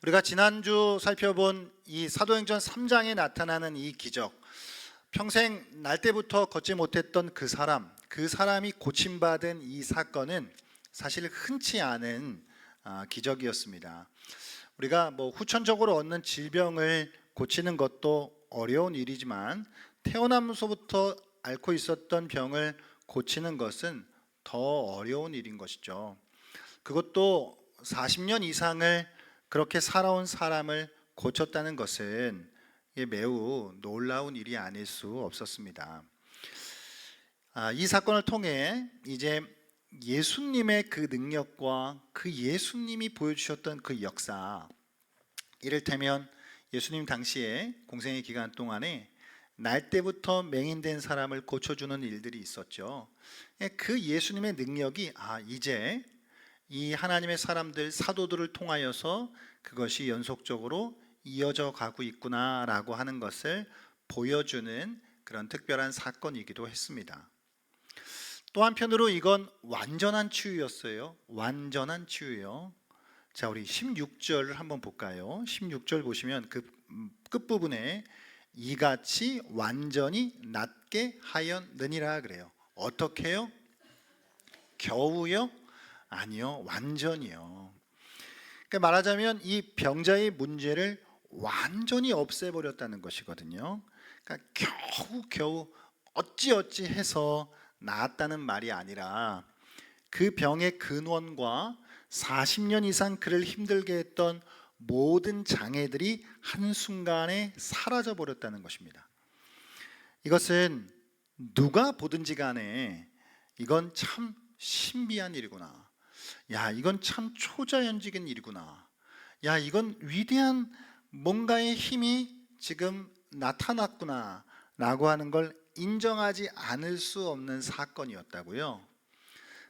우리가 지난주 살펴본 이 사도행전 3장에 나타나는 이 기적, 평생 날 때부터 걷지 못했던 그 사람이 고침받은 이 사건은 사실 흔치 않은 기적이었습니다. 우리가 후천적으로 얻는 질병을 고치는 것도 어려운 일이지만 태어나면서부터 앓고 있었던 병을 고치는 것은 더 어려운 일인 것이죠. 그것도 40년 이상을 그렇게 살아온 사람을 고쳤다는 것은 매우 놀라운 일이 아닐 수 없었습니다. 이 사건을 통해 이제 예수님의 그 능력과 그 예수님이 보여주셨던 그 역사, 이를테면 예수님 당시에 공생의 기간 동안에 날 때부터 맹인된 사람을 고쳐주는 일들이 있었죠. 그 예수님의 능력이 이제 이 하나님의 사람들, 사도들을 통하여서 그것이 연속적으로 이어져 가고 있구나라고 하는 것을 보여주는 그런 특별한 사건이기도 했습니다. 또 한편으로 이건 완전한 치유였어요. 완전한 치유요. 자, 우리 16절 한번 볼까요? 16절 보시면 그 끝부분에 이같이 완전히 낫게 하였느니라 그래요. 어떻게요? 겨우요? 아니요, 완전히요. 그러니까 말하자면 이 병자의 문제를 완전히 없애버렸다는 것이거든요. 그러니까 겨우 어찌어찌 해서 나았다는 말이 아니라 그 병의 근원과 40년 이상 그를 힘들게 했던 모든 장애들이 한순간에 사라져 버렸다는 것입니다. 이것은 누가 보든지 간에 이건 참 신비한 일이구나. 야, 이건 참 초자연적인 일이구나. 야, 이건 위대한 뭔가의 힘이 지금 나타났구나 라고 하는 걸 인정하지 않을 수 없는 사건이었다고요.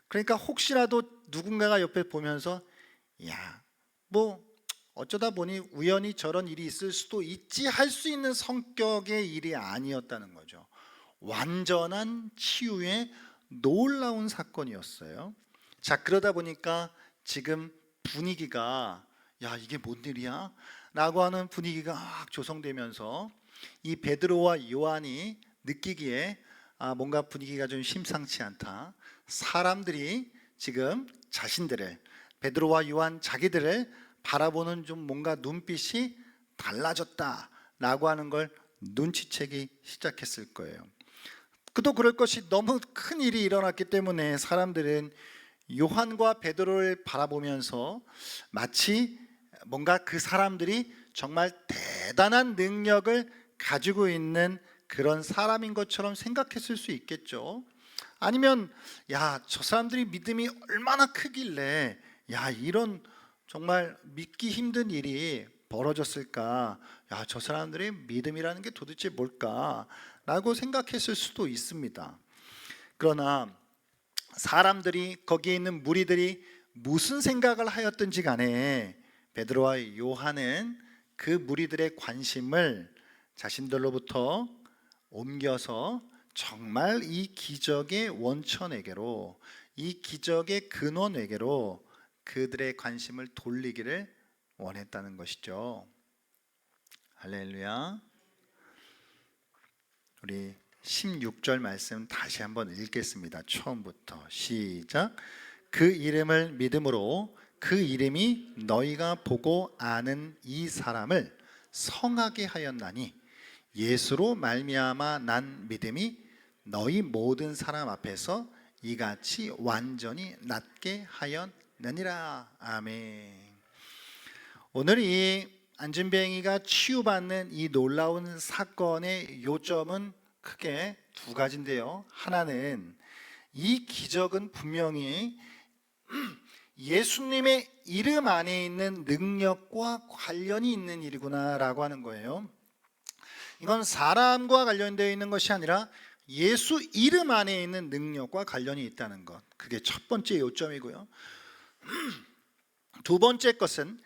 그러니까 혹시라도 누군가가 옆에 보면서 야, 어쩌다 보니 우연히 저런 일이 있을 수도 있지 할 수 있는 성격의 일이 아니었다는 거죠. 완전한 치유의 놀라운 사건이었어요. 자, 그러다 보니까 지금 분위기가 야, 이게 뭔 일이야? 라고 하는 분위기가 막 조성되면서 이 베드로와 요한이 느끼기에 뭔가 분위기가 좀 심상치 않다. 사람들이 지금 자신들을, 베드로와 요한 자기들을 바라보는 좀 뭔가 눈빛이 달라졌다 라고 하는 걸 눈치채기 시작했을 거예요. 그도 그럴 것이 너무 큰 일이 일어났기 때문에 사람들은 요한과 베드로를 바라보면서 마치 뭔가 그 사람들이 정말 대단한 능력을 가지고 있는 그런 사람인 것처럼 생각했을 수 있겠죠. 아니면 야, 저 사람들이 믿음이 얼마나 크길래 야, 이런 정말 믿기 힘든 일이 벌어졌을까? 야, 저 사람들의 믿음이라는 게 도대체 뭘까? 라고 생각했을 수도 있습니다. 그러나 사람들이, 거기에 있는 무리들이 무슨 생각을 하였든지 간에 베드로와 요한은 그 무리들의 관심을 자신들로부터 옮겨서 정말 이 기적의 원천에게로, 이 기적의 근원에게로 그들의 관심을 돌리기를 원했다는 것이죠. 할렐루야. 우리 16절 말씀 다시 한번 읽겠습니다. 처음부터 시작. 그 이름을 믿음으로 그 이름이 너희가 보고 아는 이 사람을 성하게 하였나니 예수로 말미암아 난 믿음이 너희 모든 사람 앞에서 이같이 완전히 낫게 하였느니라. 아멘. 오늘 이 안진뱅이가 치유받는 이 놀라운 사건의 요점은 크게 두 가지인데요. 하나는 이 기적은 분명히 예수님의 이름 안에 있는 능력과 관련이 있는 일이구나 라고 하는 거예요. 이건 사람과 관련되어 있는 것이 아니라 예수 이름 안에 있는 능력과 관련이 있다는 것, 그게 첫 번째 요점이고요. 두 번째 것은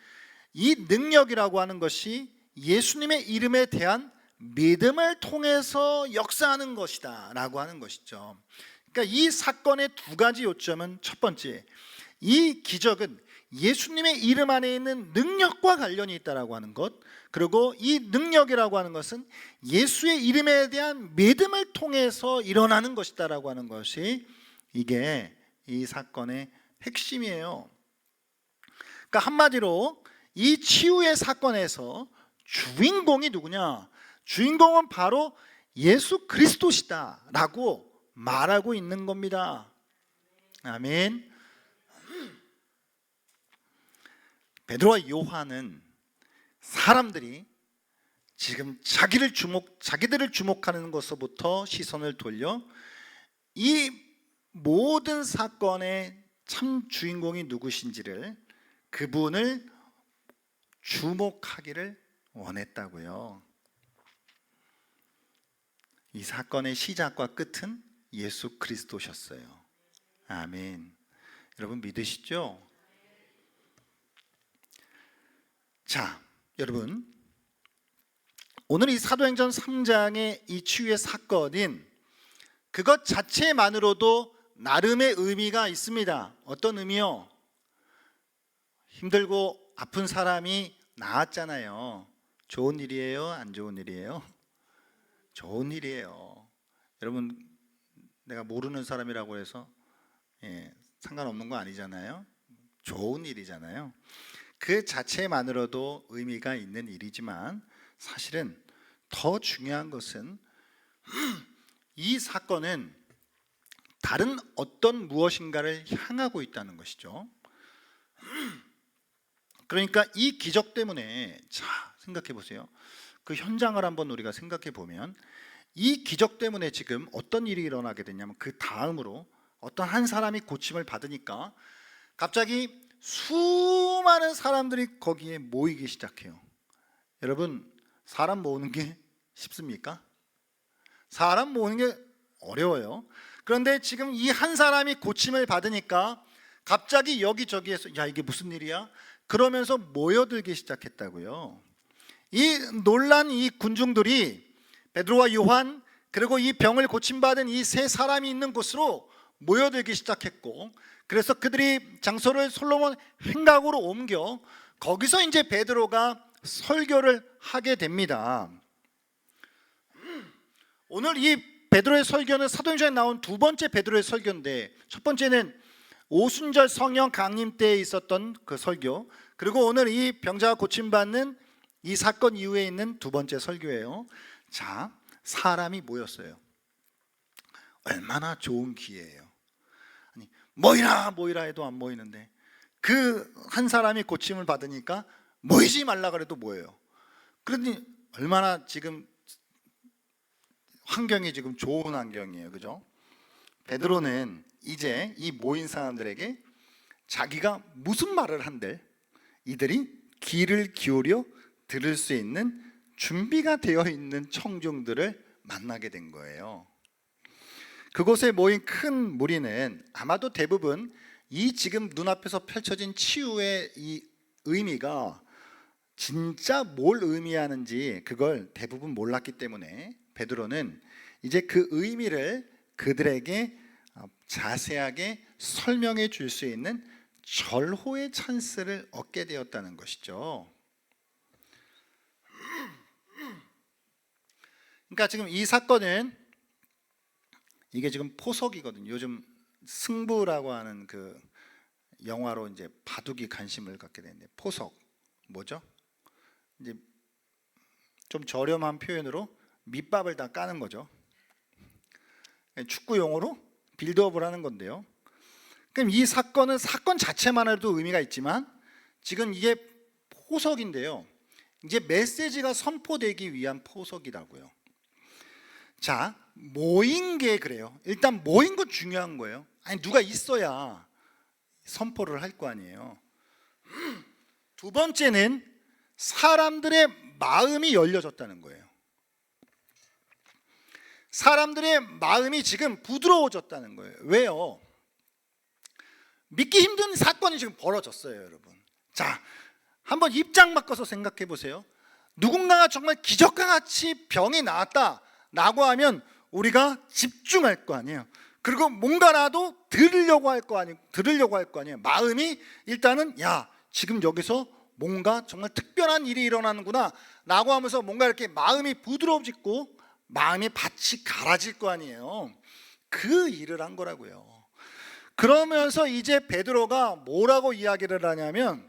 이 능력이라고 하는 것이 예수님의 이름에 대한 믿음을 통해서 역사하는 것이다 라고 하는 것이죠. 그러니까 이 사건의 두 가지 요점은, 첫 번째, 이 기적은 예수님의 이름 안에 있는 능력과 관련이 있다라고 하는 것, 그리고 이 능력이라고 하는 것은 예수의 이름에 대한 믿음을 통해서 일어나는 것이다라고 하는 것이 이게 이 사건의 핵심이에요. 그러니까 한마디로 이 치유의 사건에서 주인공이 누구냐? 주인공은 바로 예수 그리스도시다라고 말하고 있는 겁니다. 아멘. 베드로와 요한은 사람들이 지금 자기들을 주목하는 것서부터 시선을 돌려 이 모든 사건의 참 주인공이 누구신지를, 그분을 주목하기를 원했다고요. 이 사건의 시작과 끝은 예수 그리스도셨어요. 아멘. 여러분 믿으시죠? 자, 여러분, 오늘 이 사도행전 3장의 이 치유의 사건인 그것 자체만으로도 나름의 의미가 있습니다. 어떤 의미요? 힘들고 아픈 사람이 나았잖아요. 좋은 일이에요? 안 좋은 일이에요? 좋은 일이에요. 여러분, 내가 모르는 사람이라고 해서 상관없는 거 아니잖아요. 좋은 일이잖아요. 그 자체만으로도 의미가 있는 일이지만 사실은 더 중요한 것은 이 사건은 다른 어떤 무엇인가를 향하고 있다는 것이죠. 그러니까 이 기적 때문에, 자, 생각해 보세요. 그 현장을 한번 우리가 생각해 보면 이 기적 때문에 지금 어떤 일이 일어나게 됐냐면, 그 다음으로 어떤 한 사람이 고침을 받으니까 갑자기 수많은 사람들이 거기에 모이기 시작해요. 여러분, 사람 모으는 게 쉽습니까? 사람 모으는 게 어려워요. 그런데 지금 이 한 사람이 고침을 받으니까 갑자기 여기저기에서 야, 이게 무슨 일이야? 그러면서 모여들기 시작했다고요. 이 놀란 이 군중들이 베드로와 요한, 그리고 이 병을 고침받은 이 세 사람이 있는 곳으로 모여들기 시작했고, 그래서 그들이 장소를 솔로몬 행각으로 옮겨 거기서 이제 베드로가 설교를 하게 됩니다. 오늘 이 베드로의 설교는 사도행전에 나온 두 번째 베드로의 설교인데, 첫 번째는 오순절 성령 강림 때에 있었던 그 설교, 그리고 오늘 이 병자가 고침받는 이 사건 이후에 있는 두 번째 설교예요. 자, 사람이 모였어요. 얼마나 좋은 기회예요. 아니, 모이라 해도 안 모이는데 그 한 사람이 고침을 받으니까 모이지 말라 그래도 모여요. 그러니 얼마나 지금 환경이 지금 좋은 환경이에요. 그죠? 베드로는 이제 이 모인 사람들에게 자기가 무슨 말을 한들 이들이 귀를 기울여 들을 수 있는 준비가 되어 있는 청중들을 만나게 된 거예요. 그곳에 모인 큰 무리는 아마도 대부분 이 지금 눈앞에서 펼쳐진 치유의 이 의미가 진짜 뭘 의미하는지 그걸 대부분 몰랐기 때문에 베드로는 이제 그 의미를 그들에게 자세하게 설명해 줄 수 있는 절호의 찬스를 얻게 되었다는 것이죠. 그러니까 지금 이 사건은 이게 지금 포석이거든요. 요즘 승부라고 하는 그 영화로 이제 바둑이 관심을 갖게 되는데, 포석 뭐죠? 이제 좀 저렴한 표현으로 밑밥을 다 까는 거죠. 축구 용어로 빌드업을 하는 건데요. 그럼 이 사건은 사건 자체만 해도 의미가 있지만 지금 이게 포석인데요. 이제 메시지가 선포되기 위한 포석이라고요. 자, 모인 게 그래요. 일단 모인 건 중요한 거예요. 아니, 누가 있어야 선포를 할 거 아니에요. 두 번째는 사람들의 마음이 열려졌다는 거예요. 사람들의 마음이 지금 부드러워졌다는 거예요. 왜요? 믿기 힘든 사건이 지금 벌어졌어요, 여러분. 자, 한번 입장 바꿔서 생각해 보세요. 누군가가 정말 기적과 같이 병이 나았다라고 하면 우리가 집중할 거 아니에요. 그리고 뭔가라도 들으려고 할 거 아니에요. 마음이 일단은 야, 지금 여기서 뭔가 정말 특별한 일이 일어나는구나 라고 하면서 뭔가 이렇게 마음이 부드러워지고 마음이 밭이 갈아질 거 아니에요. 그 일을 한 거라고요. 그러면서 이제 베드로가 뭐라고 이야기를 하냐면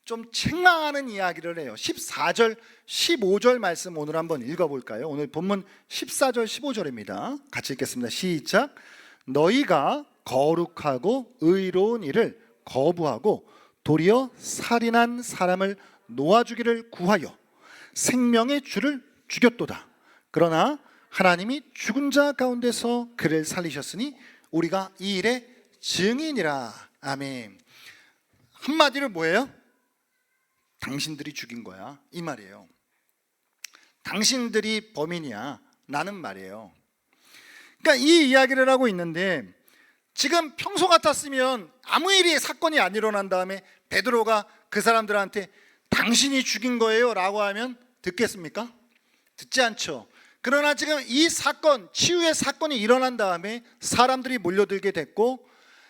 좀 책망하는 이야기를 해요. 14절 15절 말씀 오늘 한번 읽어볼까요? 오늘 본문 14절 15절입니다 같이 읽겠습니다. 시작. 너희가 거룩하고 의로운 일을 거부하고 도리어 살인한 사람을 놓아주기를 구하여 생명의 주를 죽였도다. 그러나 하나님이 죽은 자 가운데서 그를 살리셨으니 우리가 이 일의 증인이라. 아멘. 한마디로 뭐예요? 당신들이 죽인 거야 이 말이에요. 당신들이 범인이야 라는 말이에요. 그러니까 이 이야기를 하고 있는데, 지금 평소 같았으면 아무 일이 사건이 안 일어난 다음에 베드로가 그 사람들한테 당신이 죽인 거예요 라고 하면 듣겠습니까? 듣지 않죠. 그러나 지금 이 사건, 치유의 사건이 일어난 다음에 사람들이 몰려들게 됐고,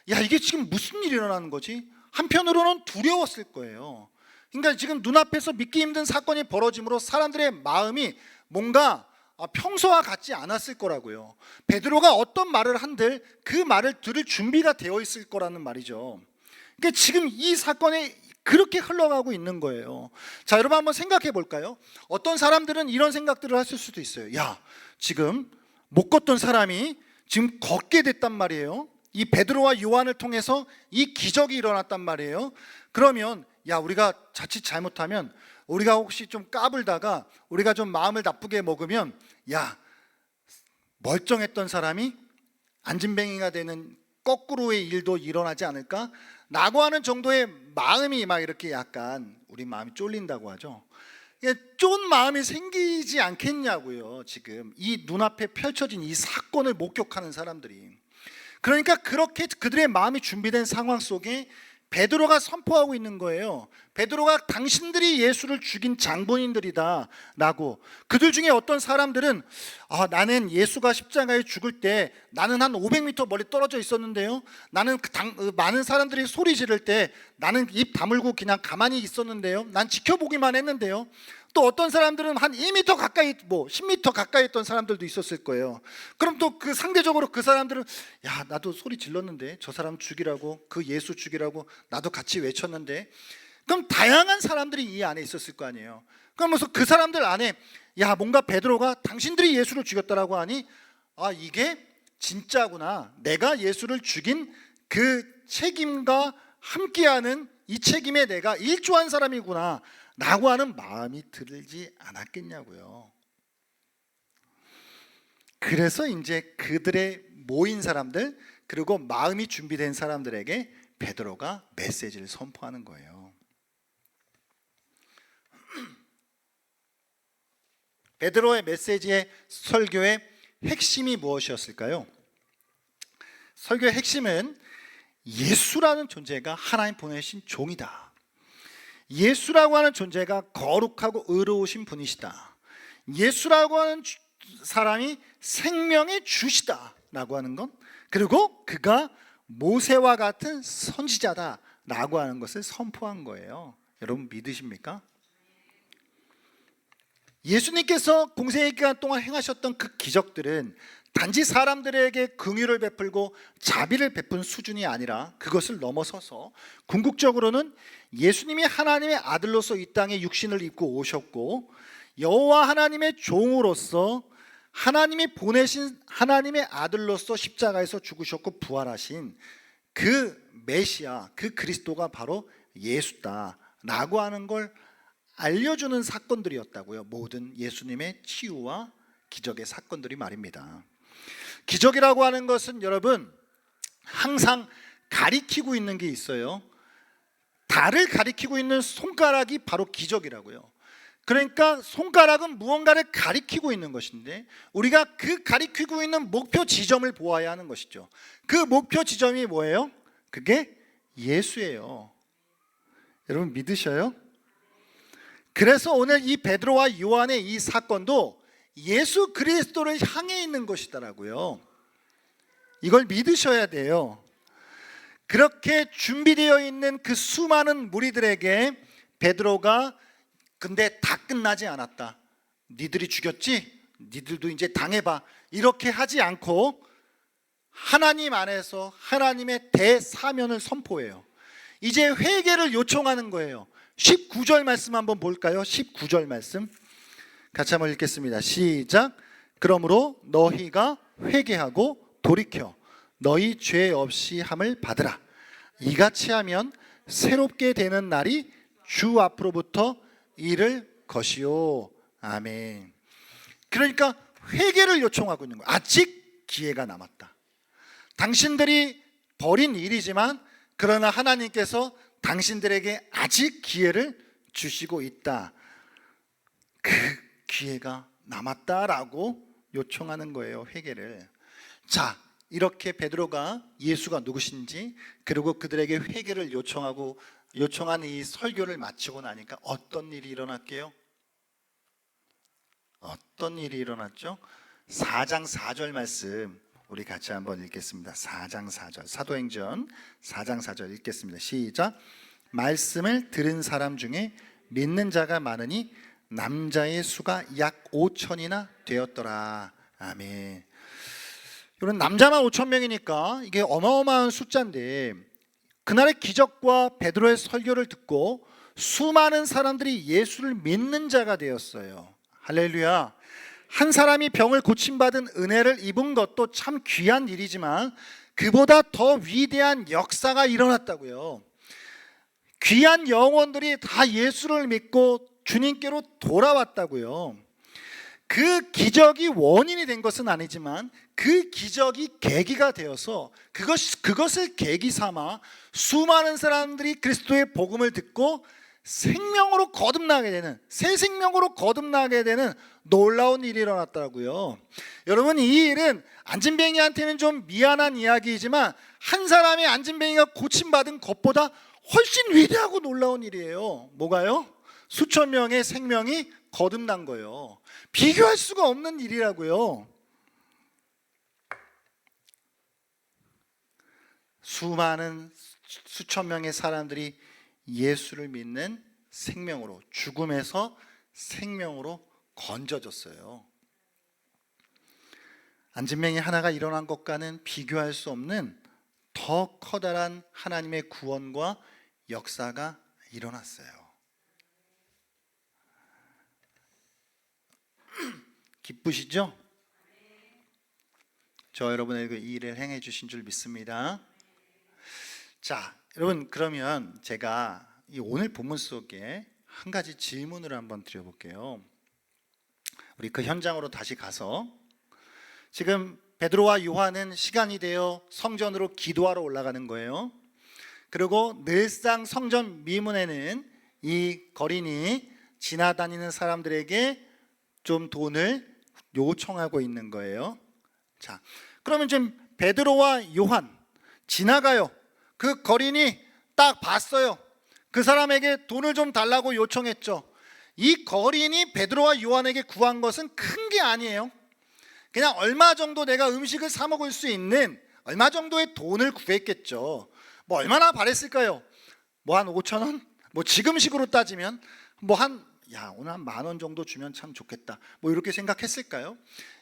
야, 이게 지금 무슨 일이 일어나는 거지? 한편으로는 두려웠을 거예요. 그러니까 지금 눈앞에서 믿기 힘든 사건이 벌어짐으로 사람들의 마음이 뭔가 평소와 같지 않았을 거라고요. 베드로가 어떤 말을 한들 그 말을 들을 준비가 되어 있을 거라는 말이죠. 그러니까 지금 이 사건이 그렇게 흘러가고 있는 거예요. 자, 여러분 한번 생각해 볼까요? 어떤 사람들은 이런 생각들을 했을 수도 있어요. 야, 지금 못 걷던 사람이 지금 걷게 됐단 말이에요. 이 베드로와 요한을 통해서 이 기적이 일어났단 말이에요. 그러면 야, 우리가 자칫 잘못하면, 우리가 혹시 좀 까불다가 우리가 좀 마음을 나쁘게 먹으면, 야, 멀쩡했던 사람이 안진뱅이가 되는 거꾸로의 일도 일어나지 않을까? 라고 하는 정도의 마음이 막 이렇게 약간, 우리 마음이 쫄린다고 하죠. 쫀 마음이 생기지 않겠냐고요. 지금 이 눈앞에 펼쳐진 이 사건을 목격하는 사람들이. 그러니까 그렇게 그들의 마음이 준비된 상황 속에 베드로가 선포하고 있는 거예요. 베드로가 당신들이 예수를 죽인 장본인들이다 라고. 그들 중에 어떤 사람들은 나는 예수가 십자가에 죽을 때 나는 한 500m 멀리 떨어져 있었는데요, 나는 많은 사람들이 소리 지를 때 나는 입 다물고 그냥 가만히 있었는데요, 난 지켜보기만 했는데요. 또 어떤 사람들은 한 2m 가까이, 10m 가까이 있던 사람들도 있었을 거예요. 그럼 또 그 상대적으로 그 사람들은 야, 나도 소리 질렀는데 저 사람 죽이라고, 그 예수 죽이라고 나도 같이 외쳤는데. 그럼 다양한 사람들이 이 안에 있었을 거 아니에요. 그러면서 그 사람들 안에 야, 뭔가 베드로가 당신들이 예수를 죽였다라고 하니 이게 진짜구나, 내가 예수를 죽인 그 책임과 함께하는 이 책임에 내가 일조한 사람이구나 라고 하는 마음이 들지 않았겠냐고요. 그래서 이제 그들의 모인 사람들, 그리고 마음이 준비된 사람들에게 베드로가 메시지를 선포하는 거예요. 베드로의 메시지의 설교의 핵심이 무엇이었을까요? 설교의 핵심은 예수라는 존재가 하나님 보내신 종이다. 예수라고 하는 존재가 거룩하고 의로우신 분이시다. 예수라고 하는 사람이 생명의 주시다 라고 하는 것, 그리고 그가 모세와 같은 선지자다 라고 하는 것을 선포한 거예요. 여러분 믿으십니까? 예수님께서 공생의 기간 동안 행하셨던 그 기적들은 단지 사람들에게 긍휼을 베풀고 자비를 베푼 수준이 아니라 그것을 넘어서서 궁극적으로는 예수님이 하나님의 아들로서 이 땅에 육신을 입고 오셨고 여호와 하나님의 종으로서 하나님이 보내신 하나님의 아들로서 십자가에서 죽으셨고 부활하신 그 메시아, 그 그리스도가 바로 예수다라고 하는 걸 알려주는 사건들이었다고요. 모든 예수님의 치유와 기적의 사건들이 말입니다. 기적이라고 하는 것은 여러분 항상 가리키고 있는 게 있어요. 달을 가리키고 있는 손가락이 바로 기적이라고요. 그러니까 손가락은 무언가를 가리키고 있는 것인데 우리가 그 가리키고 있는 목표 지점을 보아야 하는 것이죠. 그 목표 지점이 뭐예요? 그게 예수예요. 여러분 믿으셔요? 그래서 오늘 이 베드로와 요한의 이 사건도 예수 그리스도를 향해 있는 것이더라고요. 이걸 믿으셔야 돼요. 그렇게 준비되어 있는 그 수많은 무리들에게 베드로가 근데 다 끝나지 않았다. 니들이 죽였지? 니들도 이제 당해봐. 이렇게 하지 않고 하나님 안에서 하나님의 대사면을 선포해요. 이제 회개를 요청하는 거예요. 19절 말씀 한번 볼까요? 19절 말씀 같이 한번 읽겠습니다. 시작. 그러므로 너희가 회개하고 돌이켜 너희 죄 없이 함을 받으라. 이같이 하면 새롭게 되는 날이 주 앞으로부터 이를 것이요. 아멘. 그러니까 회개를 요청하고 있는 거예요. 아직 기회가 남았다. 당신들이 벌인 일이지만 그러나 하나님께서 당신들에게 아직 기회를 주시고 있다. 그 기회가 남았다라고 요청하는 거예요. 회개를. 자, 이렇게 베드로가 예수가 누구신지 그리고 그들에게 회개를 요청한 이 설교를 마치고 나니까 어떤 일이 일어났게요? 어떤 일이 일어났죠? 4장 4절 말씀 우리 같이 한번 읽겠습니다. 4장 4절 사도행전 4장 4절 읽겠습니다. 시작. 말씀을 들은 사람 중에 믿는 자가 많으니 남자의 수가 약 5천이나 되었더라. 아멘. 이런 남자만 5천 명이니까 이게 어마어마한 숫자인데 그날의 기적과 베드로의 설교를 듣고 수많은 사람들이 예수를 믿는 자가 되었어요. 할렐루야. 한 사람이 병을 고침받은 은혜를 입은 것도 참 귀한 일이지만 그보다 더 위대한 역사가 일어났다고요. 귀한 영혼들이 다 예수를 믿고 주님께로 돌아왔다고요. 그 기적이 원인이 된 것은 아니지만 그 기적이 계기가 되어서 그것을 계기 삼아 수많은 사람들이 그리스도의 복음을 듣고 생명으로 거듭나게 되는, 새 생명으로 거듭나게 되는 놀라운 일이 일어났더라고요. 여러분, 이 일은 안진뱅이한테는 좀 미안한 이야기이지만 한 사람의 안진뱅이가 고침받은 것보다 훨씬 위대하고 놀라운 일이에요. 뭐가요? 수천 명의 생명이 거듭난 거예요. 비교할 수가 없는 일이라고요. 수천 명의 사람들이 예수를 믿는 생명으로, 죽음에서 생명으로 건져졌어요. 안진뱅이 하나가 일어난 것과는 비교할 수 없는 더 커다란 하나님의 구원과 역사가 일어났어요. 기쁘시죠? 저 여러분에게 이 일을 행해 주신 줄 믿습니다. 자, 여러분, 그러면 제가 이 오늘 본문 속에 한 가지 질문을 한번 드려볼게요. 우리 그 현장으로 다시 가서 지금 베드로와 요한은 시간이 되어 성전으로 기도하러 올라가는 거예요. 그리고 늘상 성전 미문에는 이 거린이 지나다니는 사람들에게 좀 돈을 요청하고 있는 거예요. 자, 그러면 지금 베드로와 요한 지나가요. 그 거린이 딱 봤어요. 그 사람에게 돈을 좀 달라고 요청했죠. 이 거린이 베드로와 요한에게 구한 것은 큰 게 아니에요. 그냥 얼마 정도 내가 음식을 사 먹을 수 있는 얼마 정도의 돈을 구했겠죠. 뭐 얼마나 바랬을까요? 뭐 한 5천 원? 뭐 지금식으로 따지면 뭐 오늘 한 10,000원 정도 주면 참 좋겠다. 뭐 이렇게 생각했을까요?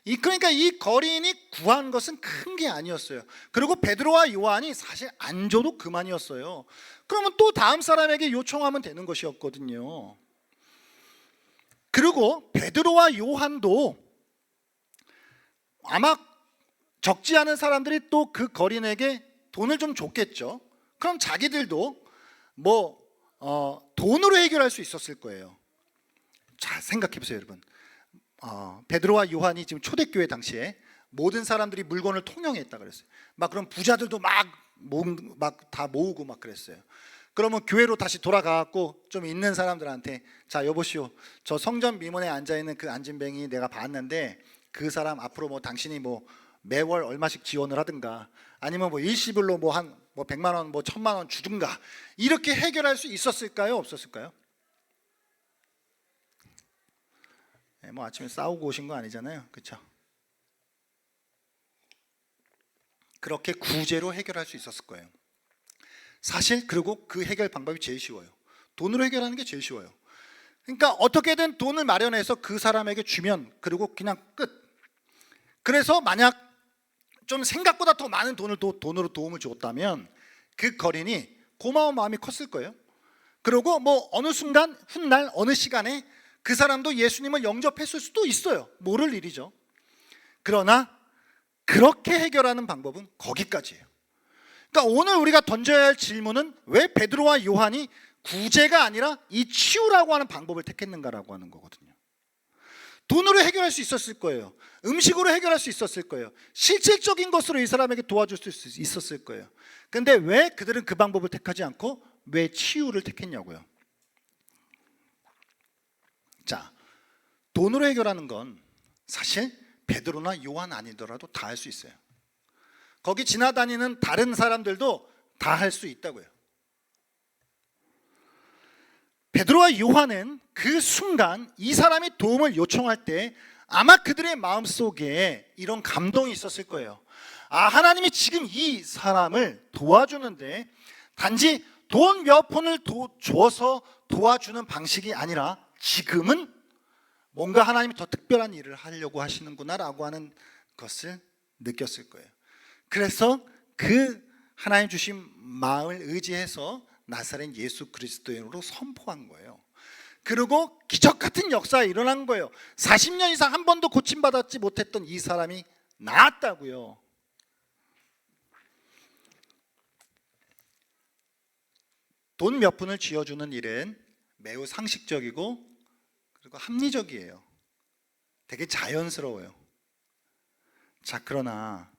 그러니까 이 거린이 구한 것은 큰 게 아니었어요. 그리고 베드로와 요한이 사실 안 줘도 그만이었어요. 그러면 또 다음 사람에게 요청하면 되는 것이었거든요. 그리고 베드로와 요한도 아마 적지 않은 사람들이 또 그 거린에게 돈을 좀 줬겠죠. 그럼 자기들도 돈으로 해결할 수 있었을 거예요. 자, 생각해 보세요, 여러분. 베드로와 요한이 지금 초대교회 당시에 모든 사람들이 물건을 통용했다 그랬어요. 막 그럼 부자들도 막 다 모으고 막 그랬어요. 그러면 교회로 다시 돌아가갖고 좀 있는 사람들한테, 자, 여보시오, 저 성전 미문에 앉아 있는 그 안진뱅이 내가 봤는데 그 사람 앞으로 당신이 매월 얼마씩 지원을 하든가 아니면 일시불로 한 100만 원, 1,000만 원 주든가 이렇게 해결할 수 있었을까요? 없었을까요? 아침에 싸우고 오신 거 아니잖아요, 그렇죠? 그렇게 구제로 해결할 수 있었을 거예요. 사실 그리고 그 해결 방법이 제일 쉬워요. 돈으로 해결하는 게 제일 쉬워요. 그러니까 어떻게든 돈을 마련해서 그 사람에게 주면 그리고 그냥 끝. 그래서 만약 좀 생각보다 더 많은 돈으로 도움을 줬다면 그 거린이 고마운 마음이 컸을 거예요. 그리고 뭐 어느 순간 훗날 어느 시간에 그 사람도 예수님을 영접했을 수도 있어요. 모를 일이죠. 그러나 그렇게 해결하는 방법은 거기까지예요. 그러니까 오늘 우리가 던져야 할 질문은 왜 베드로와 요한이 구제가 아니라 이 치유라고 하는 방법을 택했는가라고 하는 거거든요. 돈으로 해결할 수 있었을 거예요. 음식으로 해결할 수 있었을 거예요. 실질적인 것으로 이 사람에게 도와줄 수 있었을 거예요. 근데 왜 그들은 그 방법을 택하지 않고 왜 치유를 택했냐고요. 자, 돈으로 해결하는 건 사실 베드로나 요한 아니더라도 다 할 수 있어요. 거기 지나다니는 다른 사람들도 다 할 수 있다고요. 베드로와 요한은 그 순간 이 사람이 도움을 요청할 때 아마 그들의 마음속에 이런 감동이 있었을 거예요. 아, 하나님이 지금 이 사람을 도와주는데 단지 돈 몇 푼을 줘서 도와주는 방식이 아니라 지금은 뭔가 하나님이 더 특별한 일을 하려고 하시는구나라고 하는 것을 느꼈을 거예요. 그래서 그 하나님 주신 마음을 의지해서 나사렛 예수 그리스도인으로 선포한 거예요. 그리고 기적 같은 역사가 일어난 거예요. 40년 이상 한 번도 고침받았지 못했던 이 사람이 나았다고요. 돈 몇 푼을 쥐어주는 일은 매우 상식적이고 그리고 합리적이에요. 되게 자연스러워요. 자, 그러나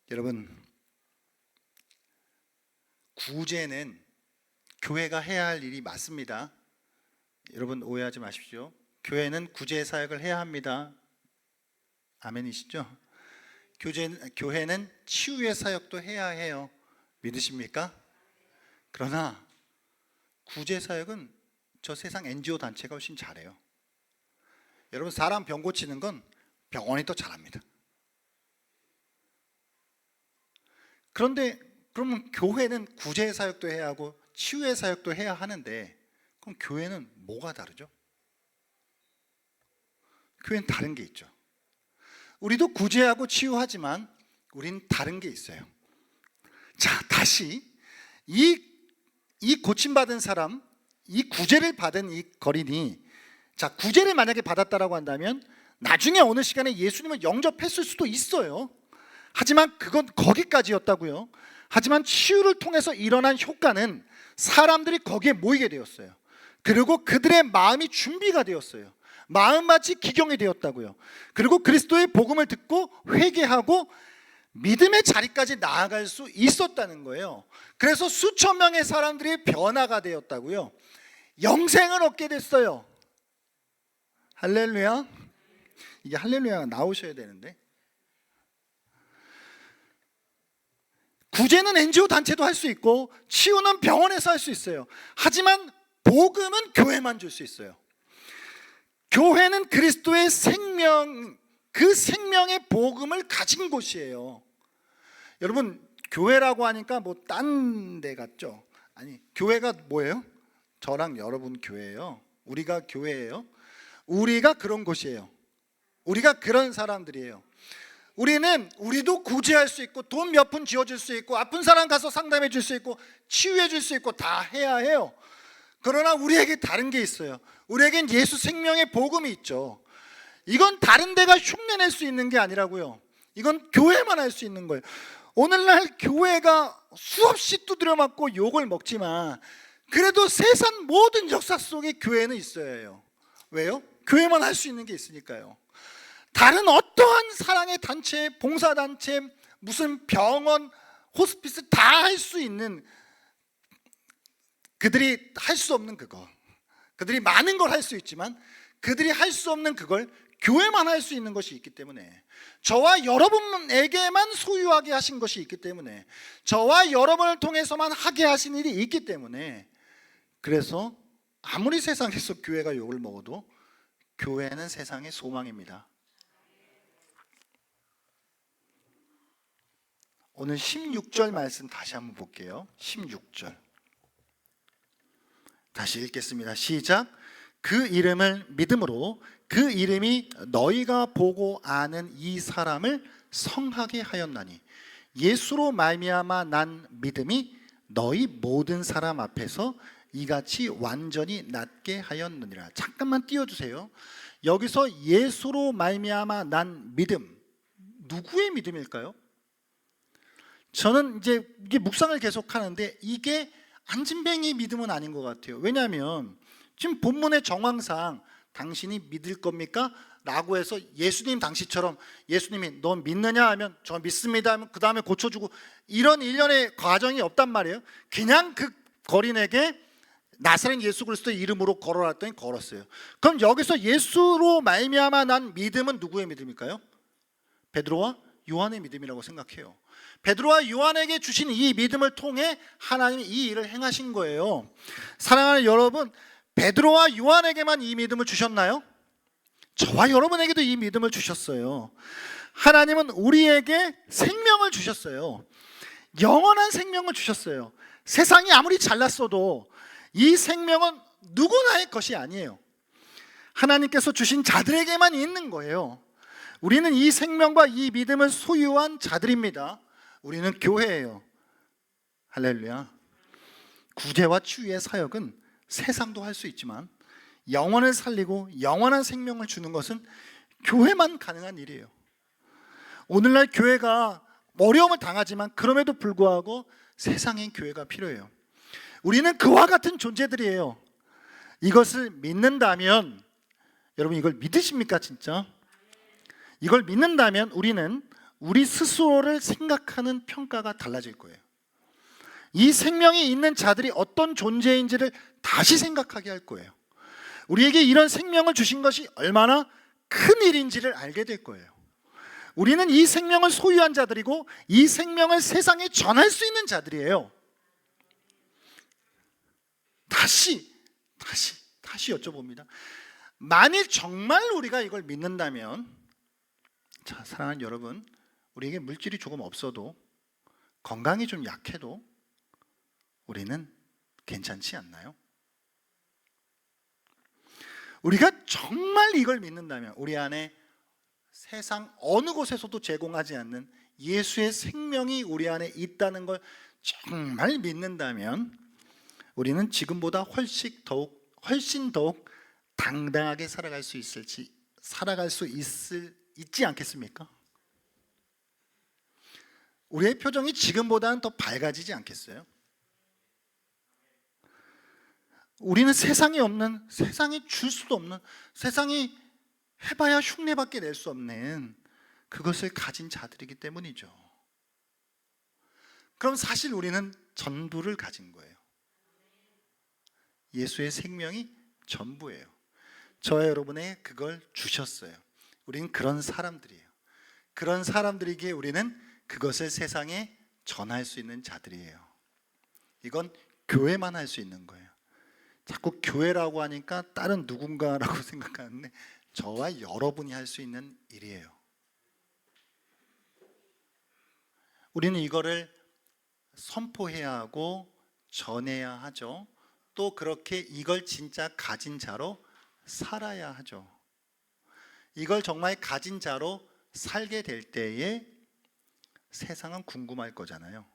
여러분, 구제는 교회가 해야 할 일이 맞습니다. 여러분 오해하지 마십시오. 교회는 구제 사역을 해야 합니다. 아멘이시죠? 교회는 치유의 사역도 해야 해요. 믿으십니까? 그러나 구제 사역은 저 세상 NGO 단체가 훨씬 잘해요. 여러분, 사람 병 고치는 건 병원이 더 잘합니다. 그런데 그러면 교회는 구제 사역도 해야 하고 치유의 사역도 해야 하는데 그럼 교회는 뭐가 다르죠? 교회는 다른 게 있죠. 우리도 구제하고 치유하지만 우린 다른 게 있어요. 자, 다시 이 고침받은 사람, 이 구제를 받은 이 거린이, 자, 구제를 만약에 받았다라고 한다면 나중에 어느 시간에 예수님을 영접했을 수도 있어요. 하지만 그건 거기까지였다고요. 하지만 치유를 통해서 일어난 효과는 사람들이 거기에 모이게 되었어요. 그리고 그들의 마음이 준비가 되었어요. 마음마치 기경이 되었다고요. 그리고 그리스도의 복음을 듣고 회개하고 믿음의 자리까지 나아갈 수 있었다는 거예요. 그래서 수천 명의 사람들이 변화가 되었다고요. 영생을 얻게 됐어요. 할렐루야. 이게 할렐루야가 나오셔야 되는데, 구제는 NGO 단체도 할 수 있고 치유는 병원에서 할 수 있어요. 하지만 복음은 교회만 줄 수 있어요. 교회는 그리스도의 생명, 그 생명의 복음을 가진 곳이에요. 여러분, 교회라고 하니까 뭐 딴 데 같죠? 아니, 교회가 뭐예요? 저랑 여러분 교회예요. 우리가 교회예요. 우리가 그런 곳이에요. 우리가 그런 사람들이에요. 우리도 구제할 수 있고 돈 몇 푼 쥐어줄 수 있고 아픈 사람 가서 상담해 줄 수 있고 치유해 줄 수 있고 다 해야 해요. 그러나 우리에게 다른 게 있어요. 우리에겐 예수 생명의 복음이 있죠. 이건 다른 데가 흉내낼 수 있는 게 아니라고요. 이건 교회만 할 수 있는 거예요. 오늘날 교회가 수없이 두드려 맞고 욕을 먹지만 그래도 세상 모든 역사 속에 교회는 있어야 해요. 왜요? 교회만 할 수 있는 게 있으니까요. 다른 어떠한 사랑의 단체, 봉사단체, 무슨 병원, 호스피스 다 할 수 있는, 그들이 할 수 없는 그거, 그들이 많은 걸 할 수 있지만 그들이 할 수 없는 그걸 교회만 할 수 있는 것이 있기 때문에, 저와 여러분에게만 소유하게 하신 것이 있기 때문에, 저와 여러분을 통해서만 하게 하신 일이 있기 때문에, 그래서 아무리 세상에서 교회가 욕을 먹어도 교회는 세상의 소망입니다. 오늘 16절 말씀 다시 한번 볼게요. 16절 다시 읽겠습니다. 시작. 그 이름을 믿음으로 그 이름이 너희가 보고 아는 이 사람을 성하게 하였나니 예수로 말미암아 난 믿음이 너희 모든 사람 앞에서 이같이 완전히 낫게 하였느니라. 잠깐만 띄워주세요. 여기서 예수로 말미암아 난 믿음, 누구의 믿음일까요? 저는 이제 이게 묵상을 계속 하는데 이게 안진뱅이 믿음은 아닌 것 같아요. 왜냐하면 지금 본문의 정황상 당신이 믿을 겁니까? 라고 해서 예수님 당시처럼 예수님이 너 믿느냐 하면 저 믿습니다 하면 그 다음에 고쳐주고 이런 일련의 과정이 없단 말이에요. 그냥 그 거린에게 나사렛 예수 그리스도의 이름으로 걸어놨더니 걸었어요. 그럼 여기서 예수로 말미암아 난 믿음은 누구의 믿음일까요? 베드로와 요한의 믿음이라고 생각해요. 베드로와 요한에게 주신 이 믿음을 통해 하나님이 이 일을 행하신 거예요. 사랑하는 여러분, 베드로와 요한에게만 이 믿음을 주셨나요? 저와 여러분에게도 이 믿음을 주셨어요. 하나님은 우리에게 생명을 주셨어요. 영원한 생명을 주셨어요. 세상이 아무리 잘났어도 이 생명은 누구나의 것이 아니에요. 하나님께서 주신 자들에게만 있는 거예요. 우리는 이 생명과 이 믿음을 소유한 자들입니다. 우리는 교회예요. 할렐루야. 구제와 치유의 사역은 세상도 할 수 있지만 영혼을 살리고 영원한 생명을 주는 것은 교회만 가능한 일이에요. 오늘날 교회가 어려움을 당하지만 그럼에도 불구하고 세상엔 교회가 필요해요. 우리는 그와 같은 존재들이에요. 이것을 믿는다면, 여러분 이걸 믿으십니까 진짜? 이걸 믿는다면 우리는 우리 스스로를 생각하는 평가가 달라질 거예요. 이 생명이 있는 자들이 어떤 존재인지를 다시 생각하게 할 거예요. 우리에게 이런 생명을 주신 것이 얼마나 큰 일인지를 알게 될 거예요. 우리는 이 생명을 소유한 자들이고 이 생명을 세상에 전할 수 있는 자들이에요. 다시 여쭤봅니다. 만일 정말 우리가 이걸 믿는다면, 자, 사랑하는 여러분, 우리에게 물질이 조금 없어도 건강이 좀 약해도 우리는 괜찮지 않나요? 우리가 정말 이걸 믿는다면 우리 안에 세상 어느 곳에서도 제공하지 않는 예수의 생명이 우리 안에 있다는 걸 정말 믿는다면 우리는 지금보다 훨씬 더욱 당당하게 살아갈 수 있지 않겠습니까? 우리의 표정이 지금보다는 더 밝아지지 않겠어요? 우리는 세상에 없는, 세상에 줄 수도 없는, 세상이 해봐야 흉내밖에 낼 수 없는 그것을 가진 자들이기 때문이죠. 그럼 사실 우리는 전부를 가진 거예요. 예수의 생명이 전부예요. 저와 여러분의 그걸 주셨어요. 우리는 그런 사람들이에요. 그런 사람들에게 우리는 그것을 세상에 전할 수 있는 자들이에요. 이건 교회만 할 수 있는 거예요. 자꾸 교회라고 하니까 다른 누군가라고 생각하는데 저와 여러분이 할 수 있는 일이에요. 우리는 이거를 선포해야 하고 전해야 하죠. 또 그렇게 이걸 진짜 가진 자로 살아야 하죠. 이걸 정말 가진 자로 살게 될 때에 세상은 궁금할 거잖아요.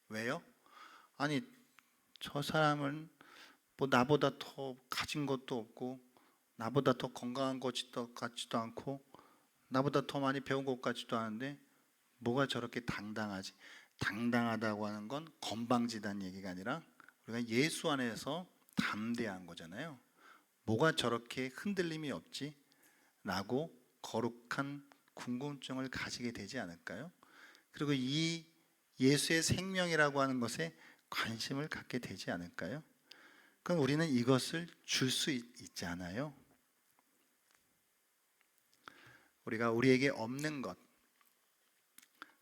왜요? 아니 저 사람은 뭐 나보다 더 가진 것도 없고 나보다 더 건강한 것 같지도 않고 나보다 더 많이 배운 것 같지도 않은데 뭐가 저렇게 당당하지? 당당하다고 하는 건 건방지다는 얘기가 아니라 우리가 예수 안에서 담대한 거잖아요. 뭐가 저렇게 흔들림이 없지? 라고 거룩한 궁금증을 가지게 되지 않을까요? 그리고 이 예수의 생명이라고 하는 것에 관심을 갖게 되지 않을까요? 그럼 우리는 이것을 줄 수 있지 않아요? 우리가 우리에게 없는 것,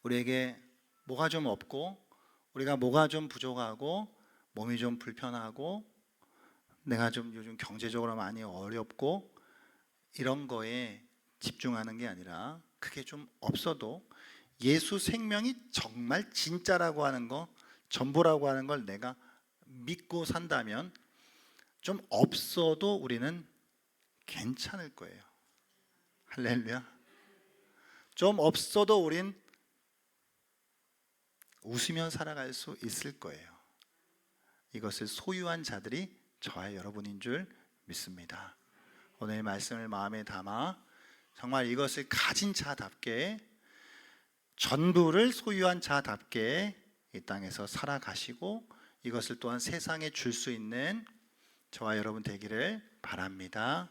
우리에게 뭐가 좀 없고 우리가 뭐가 좀 부족하고 몸이 좀 불편하고 내가 좀 요즘 경제적으로 많이 어렵고 이런 거에 집중하는 게 아니라 그게 좀 없어도 예수 생명이 정말 진짜라고 하는 거, 전부라고 하는 걸 내가 믿고 산다면 좀 없어도 우리는 괜찮을 거예요. 할렐루야. 좀 없어도 우린 웃으며 살아갈 수 있을 거예요. 이것을 소유한 자들이 저와 여러분인 줄 믿습니다. 오늘 말씀을 마음에 담아 정말 이것을 가진 자답게, 전부를 소유한 자답게 이 땅에서 살아가시고 이것을 또한 세상에 줄 수 있는 저와 여러분 되기를 바랍니다.